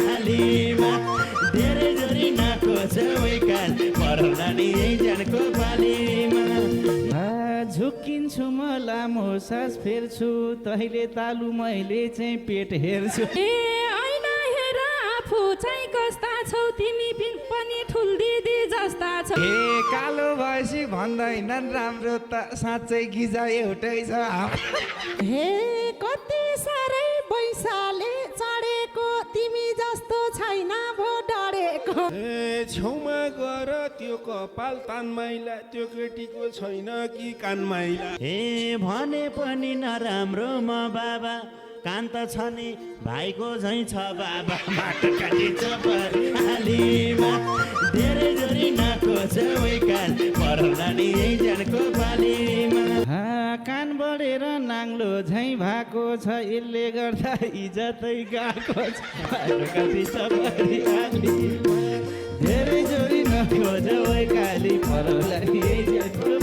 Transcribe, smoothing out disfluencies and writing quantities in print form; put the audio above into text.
आलीमा धेरै जोरी नखोज वैकाल परौला नि जानको पालीमा झुक्किन्छु म लामो सास फेर्छु तहिले तालु मैले चाहिँ पेट हेर्छु ए ऐना हेर आफू चाहिँ कस्ता छौ तिमी पनि ठुल दिदी जस्ता छौ ए कालो भएपछि भन्दैनन् राम्रो त साँच्चै गिजा एउटै छ हे कति साह्रै बैसाले चढेको तिमी जस्तो छैन भो डरेको ए छेउमा गएर त्यो कपाल तान माइला त्यो केटीको छैन कि कान माइला ए भने पनि नराम्रो म बाबा कान त छ नि भाइको झैँ छ बाबा माटो काटिन्छ आलीमा धेरै जोरी नखोज वैकाल परौला नि जानको पालीमा कान बढेर नाङ्लो झैँ भएको छ यसले गर्दा इज्जतै गएको छ धेरै जोरी नखोज वैकाली परौला नि जानको